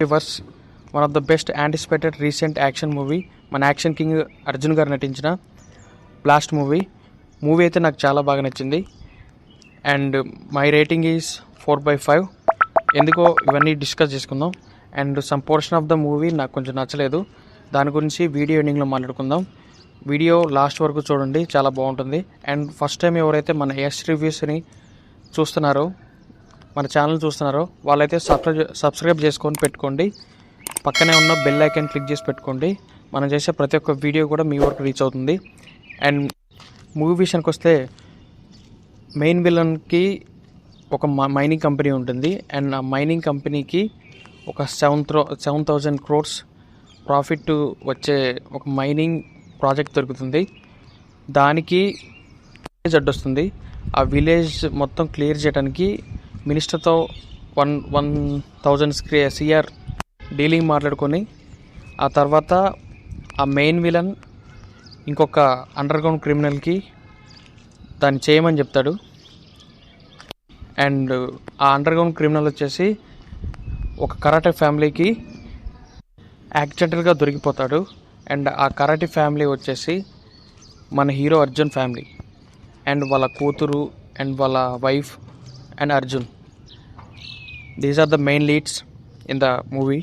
Reverse one of the best anticipated recent action movie. మన action king Arjun గారు నటించిన blast movie అయితే నాకు చాలా బాగా నచ్చింది. And my rating is 4/5. ఎందుకో ఇవన్నీ డిస్కస్ చేసుకుందాం. And some portion of the movie నాకు కొంచెం నచ్చలేదు, దాని గురించి వీడియో ఎండింగ్లో మాట్లాడుకుందాం. వీడియో లాస్ట్ వరకు చూడండి, చాలా బాగుంటుంది. అండ్ ఫస్ట్ టైం ఎవరైతే మన ఎస్ రివ్యూస్ని చూస్తున్నారో, మన ఛానల్ చూస్తున్నారో వాళ్ళైతే సబ్స్క్రైబ్ చేసుకొని పెట్టుకోండి. పక్కనే ఉన్న బెల్ ఐకాన్ క్లిక్ చేసి పెట్టుకోండి. మనం చేసే ప్రతి ఒక్క వీడియో కూడా మీ వరకు రీచ్ అవుతుంది. అండ్ మూవీ విషయానికి వస్తే మెయిన్ విలన్కి ఒక మైనింగ్ కంపెనీ ఉంటుంది. అండ్ ఆ మైనింగ్ కంపెనీకి ఒక 7,000 crores ప్రాఫిట్ వచ్చే ఒక మైనింగ్ ప్రాజెక్ట్ దొరుకుతుంది. దానికి విలేజ్ అడ్డొస్తుంది. ఆ విలేజ్ మొత్తం క్లియర్ చేయడానికి మినిస్టర్తో 1,000 CR డీలింగ్ మాట్లాడుకొని, ఆ తర్వాత ఆ మెయిన్ విలన్ ఇంకొక అండర్ గ్రౌండ్ క్రిమినల్కి దాన్ని చేయమని చెప్తాడు. అండ్ ఆ అండర్ గ్రౌండ్ క్రిమినల్ వచ్చేసి ఒక కరాటే ఫ్యామిలీకి యాక్సిడెంటల్గా దొరికిపోతాడు. అండ్ ఆ కరాటే ఫ్యామిలీ వచ్చేసి మన హీరో అర్జున్ ఫ్యామిలీ, అండ్ వాళ్ళ కూతురు అండ్ వాళ్ళ wife and Arjun. These are the main leads in the movie.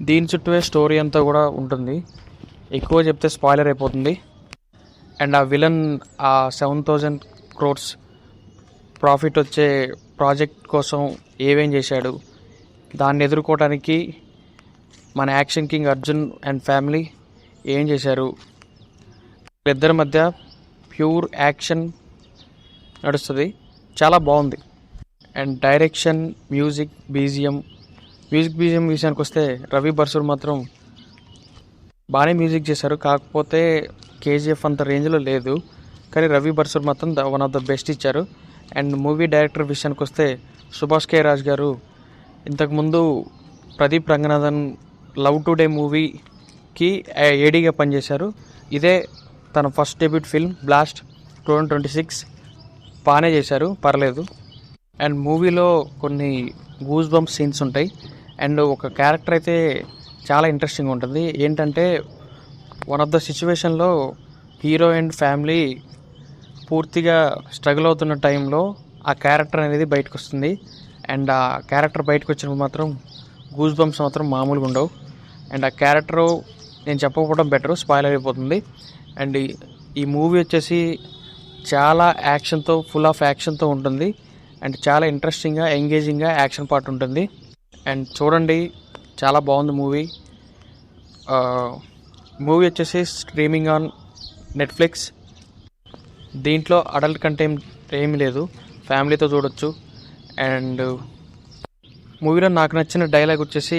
దీని చుట్టూ స్టోరీ అంతా కూడా ఉంటుంది, ఎక్కువ చెప్తే స్పాయిలర్ అయిపోతుంది. అండ్ ఆ విలన్ ఆ 7,000 crores ప్రాఫిట్ వచ్చే ప్రాజెక్ట్ కోసం ఏమేం చేశాడు, దాన్ని ఎదుర్కోవడానికి మన action king Arjun and family ఏం చేశారు, ఇద్దరి మధ్య ప్యూర్ యాక్షన్ నడుస్తుంది. చాలా బాగుంది. అండ్ డైరెక్షన్, మ్యూజిక్ బీజిఎం విషయానికి వస్తే రవి బర్సూర్ మాత్రం బాగానే మ్యూజిక్ చేశారు. కాకపోతే KGF అంత రేంజ్లో లేదు, కానీ రవి బర్సూర్ మాత్రం వన్ ఆఫ్ ద బెస్ట్ ఇచ్చారు. అండ్ మూవీ డైరెక్టర్ విషయానికి వస్తే సుభాష్ K. రాజ్ గారు ఇంతకుముందు ప్రదీప్ రంగనాథన్ లవ్ టుడే మూవీకి ఏడీగా పనిచేశారు. ఇదే తన ఫస్ట్ డెబ్యూట్ ఫిల్మ్ బ్లాస్ట్ 2026. బాగానే చేశారు, పర్లేదు. అండ్ మూవీలో కొన్ని గూస్ బంప్ సీన్స్ ఉంటాయి. అండ్ ఒక క్యారెక్టర్ అయితే చాలా ఇంట్రెస్టింగ్ ఉంటుంది. ఏంటంటే వన్ ఆఫ్ ద సిచ్యువేషన్లో హీరో అండ్ ఫ్యామిలీ పూర్తిగా స్ట్రగుల్ అవుతున్న టైంలో ఆ క్యారెక్టర్ అనేది బయటకు వస్తుంది. అండ్ ఆ క్యారెక్టర్ బయటకు వచ్చినప్పుడు మాత్రం గూస్ బంప్స్ మాత్రం మామూలుగా ఉండవు. అండ్ ఆ క్యారెక్టరు నేను చెప్పకపోవడం బెటర్, స్పాయిలర్ అయిపోతుంది. అండ్ ఈ మూవీ వచ్చేసి చాలా యాక్షన్తో, ఫుల్ ఆఫ్ యాక్షన్తో ఉంటుంది. అండ్ చాలా ఇంట్రెస్టింగ్గా, ఎంగేజింగ్గా యాక్షన్ పార్ట్ ఉంటుంది. అండ్ చూడండి, చాలా బాగుంది మూవీ. మూవీ వచ్చేసి స్ట్రీమింగ్ ఆన్ నెట్ఫ్లిక్స్. దీంట్లో అడల్ట్ కంటెంట్ ఏమీ లేదు, ఫ్యామిలీతో చూడొచ్చు. అండ్ మూవీలో నాకు నచ్చిన డైలాగ్ వచ్చేసి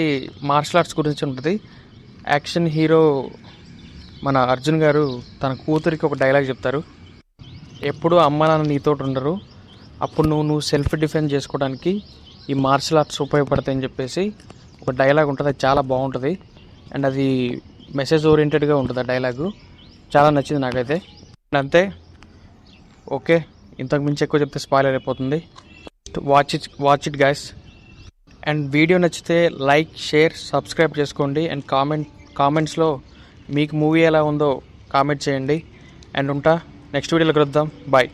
మార్షల్ ఆర్ట్స్ గురించి ఉంటుంది. యాక్షన్ హీరో మన అర్జున్ గారు తన కూతురికి ఒక డైలాగ్ చెప్తారు, ఎప్పుడు అమ్మ నాన్న నీతోటి ఉండరు, అప్పుడు నువ్వు సెల్ఫ్ డిఫెన్స్ చేసుకోవడానికి ఈ మార్షల్ ఆర్ట్స్ ఉపయోగపడతాయని చెప్పేసి ఒక డైలాగ్ ఉంటుంది. అది చాలా బాగుంటుంది. అండ్ అది మెసేజ్ ఓరియంటెడ్గా ఉంటుంది. ఆ డైలాగు చాలా నచ్చింది నాకైతే. అంతే, ఓకే, ఇంతకు మించి ఎక్కువ చెప్తే స్పాయిలర్ అయిపోతుంది. Watch it guys. And video నచ్చితే లైక్, షేర్, సబ్స్క్రైబ్ చేసుకోండి. అండ్ కామెంట్స్లో మీకు మూవీ ఎలా ఉందో కామెంట్ చేయండి. అండ్ నెక్స్ట్ వీడియోలో కలుద్దాం. బాయ్.